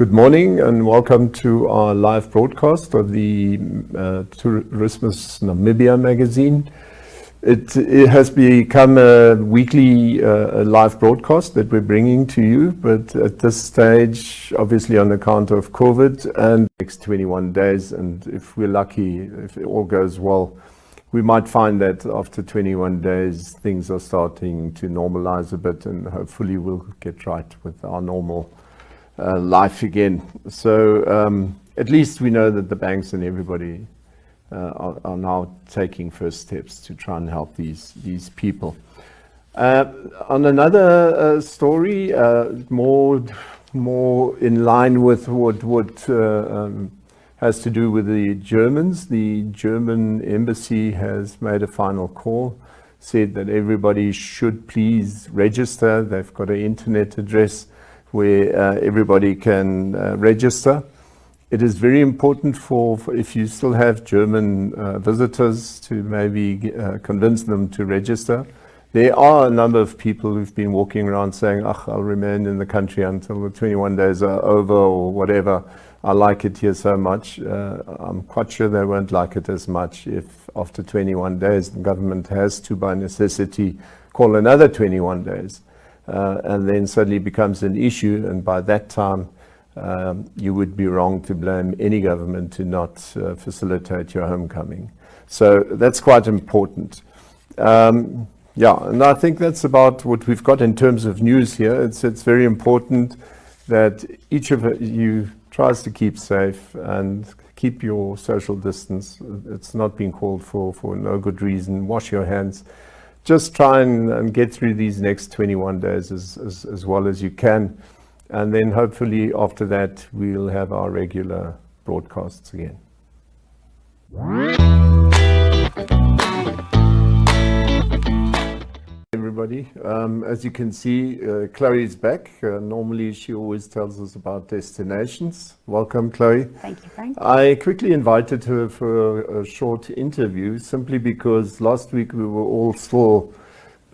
Good morning and welcome to our live broadcast of the Tourismus Namibia magazine. It has become a weekly live broadcast that we're bringing to you, but at this stage, obviously on account of COVID and next 21 days, and if we're lucky, if it all goes well, we might find that after 21 days, things are starting to normalize a bit and hopefully we'll get right with our normal life again. So at least we know that the banks and everybody are now taking first steps to try and help these people. On another story, more in line with what has to do with the Germans, the German embassy has made a final call, said that everybody should please register. They've got an internet address where everybody can register. It is very important for if you still have German visitors to maybe convince them to register. There are a number of people who've been walking around saying, I'll remain in the country until the 21 days are over or whatever. I like it here so much. I'm quite sure they won't like it as much if after 21 days the government has to, by necessity, call another 21 days. And then suddenly becomes an issue, and by that time you would be wrong to blame any government to not facilitate your homecoming. So that's quite important. Yeah, and I think that's about what we've got in terms of news here. It's very important that each of you tries to keep safe and keep your social distance. It's not being called for no good reason. Wash your hands. Just try and get through these next 21 days as well as you can. And then hopefully after that, we'll have our regular broadcasts again. Everybody, as you can see, Chloe is back. Normally she always tells us about destinations. Welcome, Chloe. Thank you, Frank. I quickly invited her for a short interview simply because last week we were all still,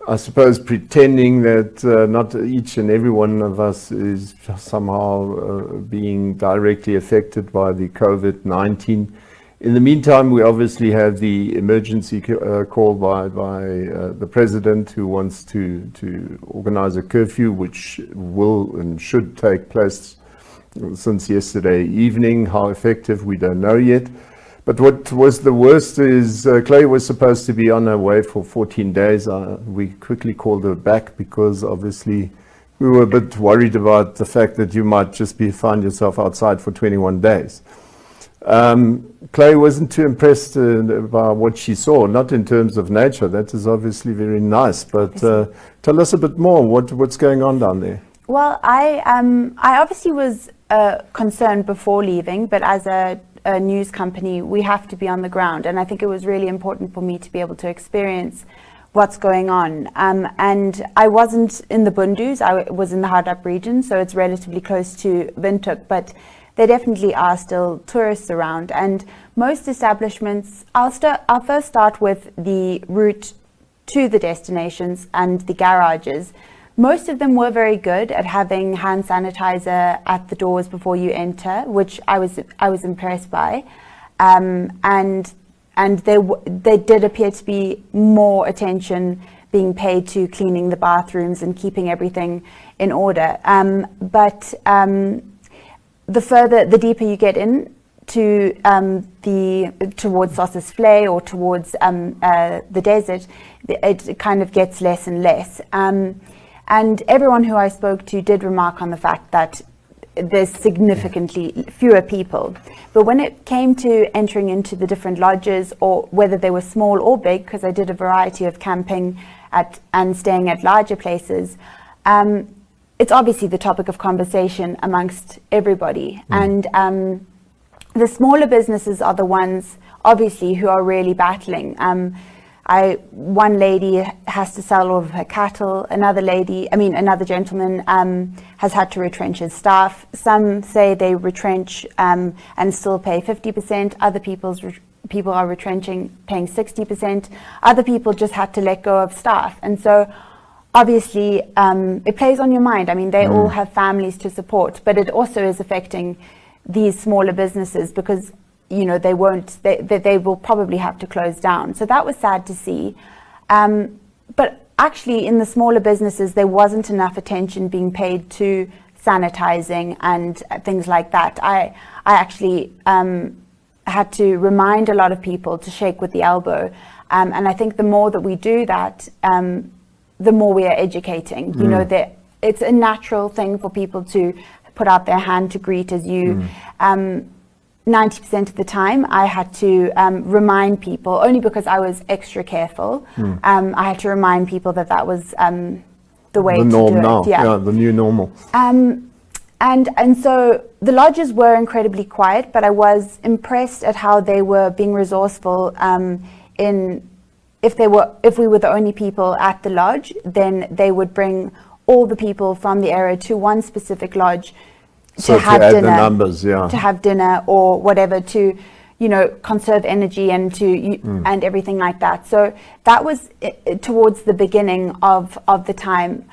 I suppose, pretending that not each and every one of us is somehow being directly affected by the COVID-19. In the meantime, we obviously have the emergency call by the president, who wants to organize a curfew, which will and should take place since yesterday evening. How effective, we don't know yet. But what was the worst is Chloe was supposed to be on her way for 14 days. We quickly called her back because obviously we were a bit worried about the fact that you might just find yourself outside for 21 days. Chloe wasn't too impressed by what she saw, not in terms of nature. That is obviously very nice, but tell us a bit more. What's going on down there? Well, I obviously was concerned before leaving, but as a news company, we have to be on the ground, and I think it was really important for me to be able to experience what's going on. And I wasn't in the Bundus, I was in the Hardap region, so it's relatively close to Windhoek, but there definitely are still tourists around, and most establishments, I'll first start with the route to the destinations and the garages. Most of them were very good at having hand sanitizer at the doors before you enter, which I was impressed by, and there did appear to be more attention being paid to cleaning the bathrooms and keeping everything in order. The deeper you get in to towards Sossusvlei or towards the desert, it kind of gets less and less. And everyone who I spoke to did remark on the fact that there's significantly fewer people. But when it came to entering into the different lodges, or whether they were small or big, because I did a variety of camping and staying at larger places, it's obviously the topic of conversation amongst everybody. And the smaller businesses are the ones, obviously, who are really battling. One lady has to sell all of her cattle. Another gentleman has had to retrench his staff. Some say they retrench and still pay 50%. Other people are retrenching, paying 60%. Other people just had to let go of staff. And so obviously it plays on your mind. I mean, they all have families to support, but it also is affecting these smaller businesses because, you know, they will probably have to close down. So that was sad to see. But actually in the smaller businesses, there wasn't enough attention being paid to sanitizing and things like that. I actually had to remind a lot of people to shake with the elbow. And I think the more that we do that, the more we are educating. You know, that it's a natural thing for people to put out their hand to greet as you. 90% of the time I had to remind people, only because I was extra careful. I had to remind people that was the way to do now. it. Yeah, the new normal. And so the lodges were incredibly quiet, but I was impressed at how they were being resourceful. If we were the only people at the lodge, then they would bring all the people from the area to one specific lodge So to have add dinner, the numbers, yeah. to have dinner or whatever, to, you know, conserve energy and and everything like that. So that was towards the beginning of the time.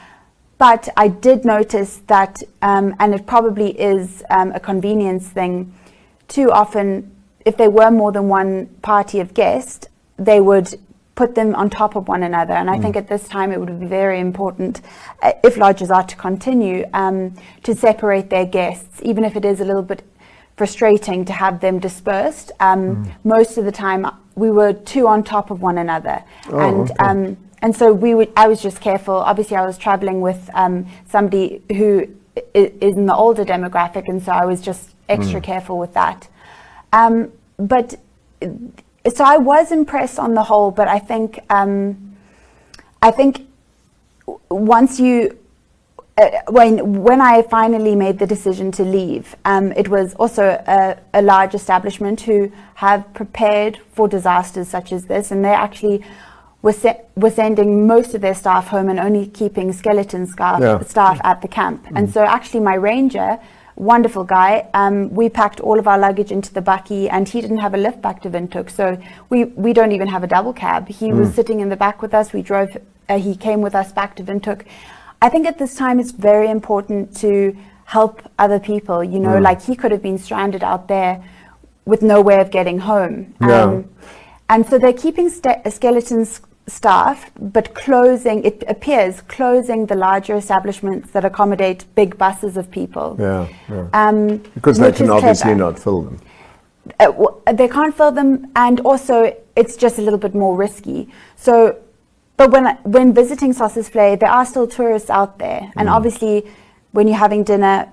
But I did notice that, and it probably is a convenience thing, too often, if there were more than one party of guests, they would put them on top of one another. And I think at this time it would be very important, if lodges are to continue, to separate their guests, even if it is a little bit frustrating to have them dispersed. Most of the time we were two on top of one another. And so I was just careful. Obviously I was traveling with somebody who is in the older demographic, and so I was just extra careful with that. So I was impressed on the whole, but I think once you, when I finally made the decision to leave, it was also a large establishment who have prepared for disasters such as this, and they actually were sending most of their staff home and only keeping skeleton staff at the camp. And so actually my ranger, wonderful guy, we packed all of our luggage into the bakkie, and he didn't have a lift back to Windhoek, so we don't even have a double cab. He was sitting in the back with us. We drove, he came with us back to Windhoek. I think at this time it's very important to help other people, you know, like he could have been stranded out there with no way of getting home. And so they're keeping skeleton staff, but it appears closing the larger establishments that accommodate big buses of people. Because they can obviously not fill them. They can't fill them, and also it's just a little bit more risky. So, but when visiting Sossusvlei, there are still tourists out there, and obviously when you're having dinner,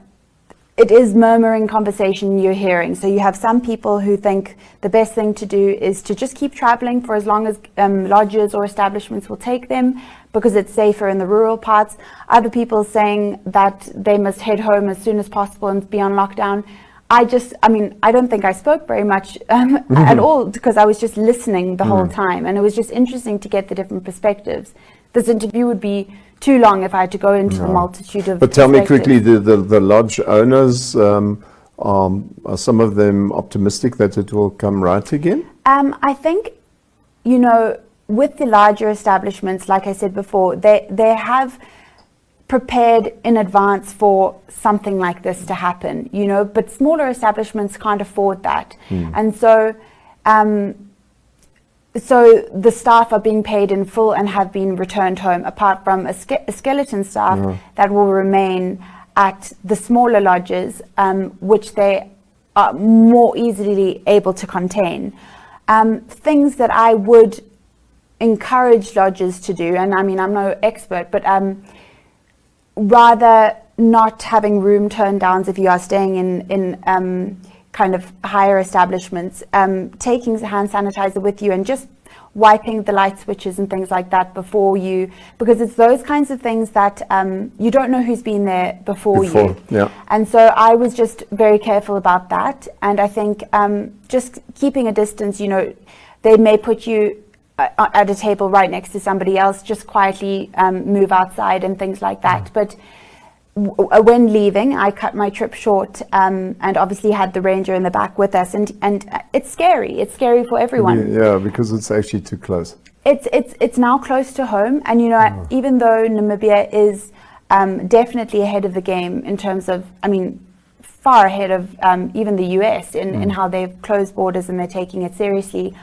it is murmuring conversation you're hearing. So you have some people who think the best thing to do is to just keep traveling for as long as lodges or establishments will take them, because it's safer in the rural parts. Other people saying that they must head home as soon as possible and be on lockdown. I don't think I spoke very much at all, because I was just listening the whole time, and it was just interesting to get the different perspectives. This interview would be too long if I had to go into the multitude of. But tell me quickly, the lodge owners, are some of them optimistic that it will come right again? I think, you know, with the larger establishments, like I said before, they have prepared in advance for something like this to happen, you know, but smaller establishments can't afford that. And so so the staff are being paid in full and have been returned home, apart from a skeleton staff that will remain at the smaller lodges, which they are more easily able to contain. Things that I would encourage lodges to do, and I mean, I'm no expert, but rather not having room turn downs if you are staying in kind of higher establishments, taking hand sanitizer with you and just wiping the light switches and things like that before you, because it's those kinds of things that you don't know who's been there before you. And so I was just very careful about that. And I think just keeping a distance, you know, they may put you at a table right next to somebody else, just quietly move outside and things like that. But when leaving, I cut my trip short, and obviously had the ranger in the back with us, and it's scary. It's scary for everyone. Yeah, because it's actually too close. It's now close to home, and even though Namibia is definitely ahead of the game in terms of, I mean, far ahead of even the US in how they've closed borders and they're taking it seriously.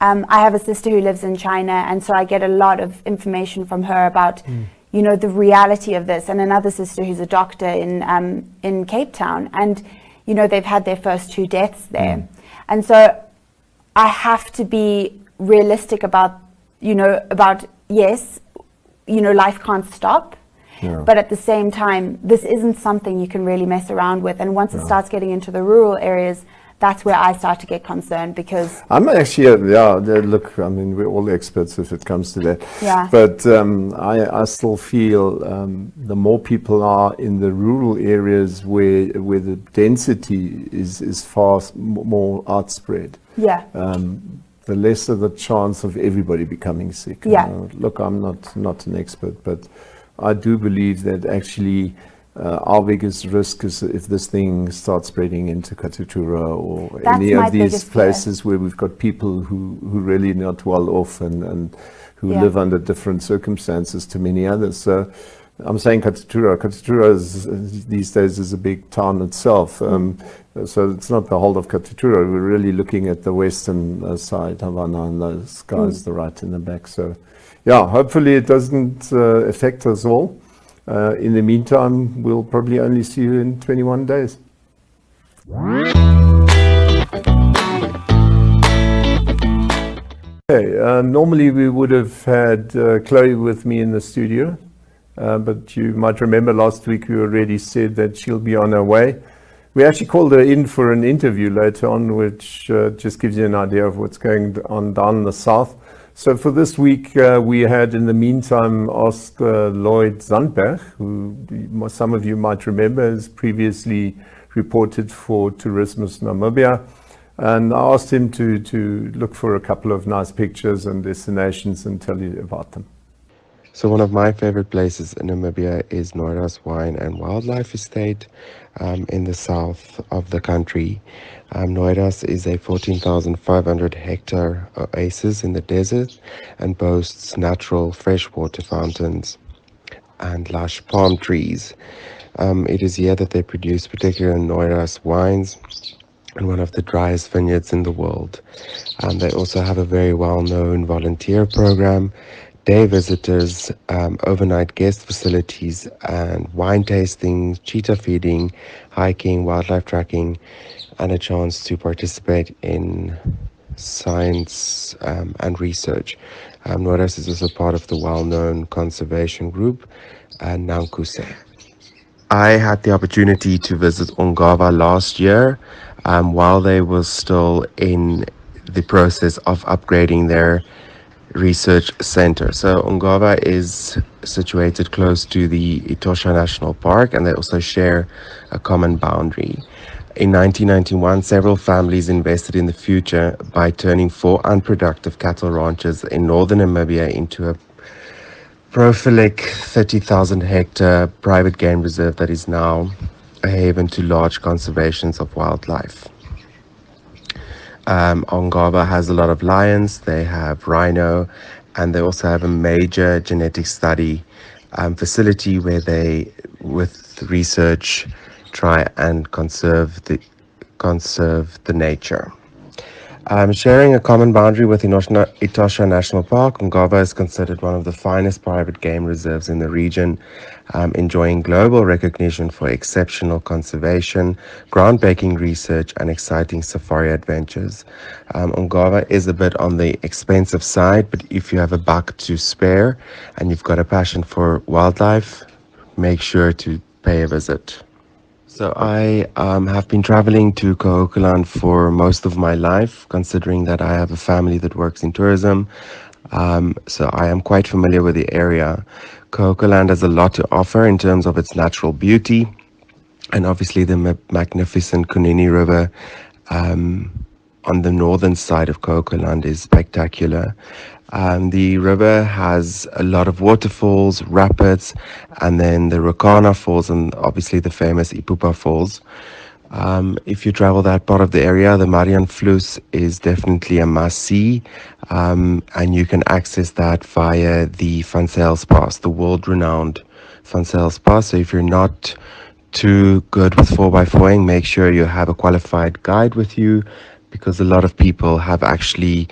I have a sister who lives in China, and so I get a lot of information from her about, the reality of this, and another sister who's a doctor in Cape Town, and they've had their first 2 deaths there, and so I have to be realistic about yes, life can't stop. Yeah. But at the same time, this isn't something you can really mess around with. And once it starts getting into the rural areas, that's where I start to get concerned, because I'm actually, look, I mean, we're all experts if it comes to that. Yeah. But I still feel the more people are in the rural areas where the density is far more outspread. Yeah. The lesser the chance of everybody becoming sick. Yeah. Look, I'm not an expert, but I do believe that actually our biggest risk is if this thing starts spreading into Katutura or any of these places where we've got people who really not well off and who live under different circumstances to many others. So I'm saying Katutura. Katutura these days is a big town itself. So it's not the whole of Katutura. We're really looking at the western side, Havana, and those guys, the right in the back. So yeah, hopefully it doesn't affect us all. In the meantime, we'll probably only see you in 21 days. Okay, normally we would have had Chloe with me in the studio, but you might remember last week we already said that she'll be on her way. We actually called her in for an interview later on, which just gives you an idea of what's going on down in the south. So for this week, we had, in the meantime, asked Lloyd Santa, who some of you might remember has previously reported for Tourismus Namibia. And I asked him to look for a couple of nice pictures and destinations and tell you about them. So one of my favorite places in Namibia is Lloyd Wine and Wildlife Estate in the south of the country. Lloyd is a 14,500 hectare oasis in the desert and boasts natural freshwater fountains and lush palm trees. It is here that they produce particular Lloyd wines and one of the driest vineyards in the world. They also have a very well-known volunteer program, day visitors, overnight guest facilities, and wine tasting, cheetah feeding, hiking, wildlife tracking, and a chance to participate in science and research. Lloyd is also part of the well-known conservation group, Nankuse. I had the opportunity to visit Ongava last year while they were still in the process of upgrading their research center. So Ongava is situated close to the Etosha National Park, and they also share a common boundary. In 1991, several families invested in the future by turning 4 unproductive cattle ranches in northern Namibia into a prolific 30,000 hectare private game reserve that is now a haven to large conservations of wildlife. Ongava has a lot of lions, they have rhino, and they also have a major genetic study facility where they, with research, try and conserve the nature. Sharing a common boundary with Etosha National Park, Ongava is considered one of the finest private game reserves in the region, enjoying global recognition for exceptional conservation, groundbreaking research, and exciting safari adventures. Ongava is a bit on the expensive side, but if you have a buck to spare and you've got a passion for wildlife, make sure to pay a visit. So I have been traveling to Kaohsiung for most of my life, considering that I have a family that works in tourism. So I am quite familiar with the area. Kaohsiung has a lot to offer in terms of its natural beauty, and obviously the magnificent Kunini River on the northern side of Kaohsiung is spectacular. The river has a lot of waterfalls, rapids, and then the Rukana Falls, and obviously the famous Ipupa Falls. If you travel that part of the area, the Marianfluss is definitely a must-see, and you can access that via the Van Sales Pass, the world-renowned Van Sales Pass. So if you're not too good with 4x4ing, make sure you have a qualified guide with you, because a lot of people have actually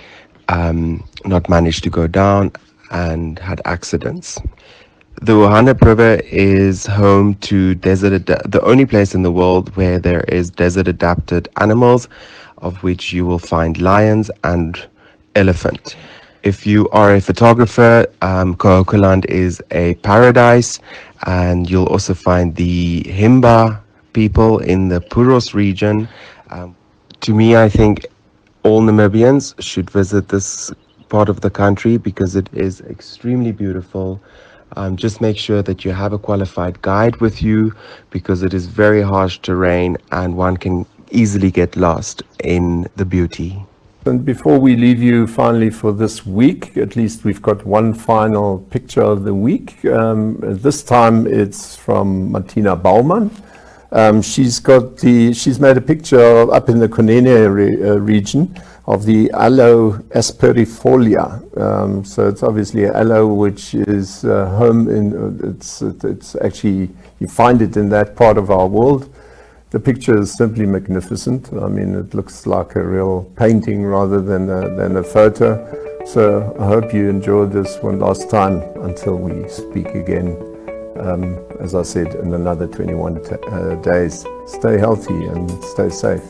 not managed to go down and had accidents. The Wahana River is home to the only place in the world where there is desert adapted animals, of which you will find lions and elephant. If you are a photographer, Kaokoland is a paradise, and you'll also find the Himba people in the Puros region. To me, I think all Namibians should visit this part of the country because it is extremely beautiful. Just make sure that you have a qualified guide with you, because it is very harsh terrain and one can easily get lost in the beauty. And before we leave you finally for this week, at least we've got one final picture of the week. This time it's from Martina Baumann. She's made a picture up in the Kunene region of the aloe asperifolia. So it's obviously aloe, which is home in, it's actually, you find it in that part of our world. The picture is simply magnificent. I mean, it looks like a real painting rather than a photo. So I hope you enjoyed this one last time until we speak again. As I said, in another 21 days. Stay healthy and stay safe.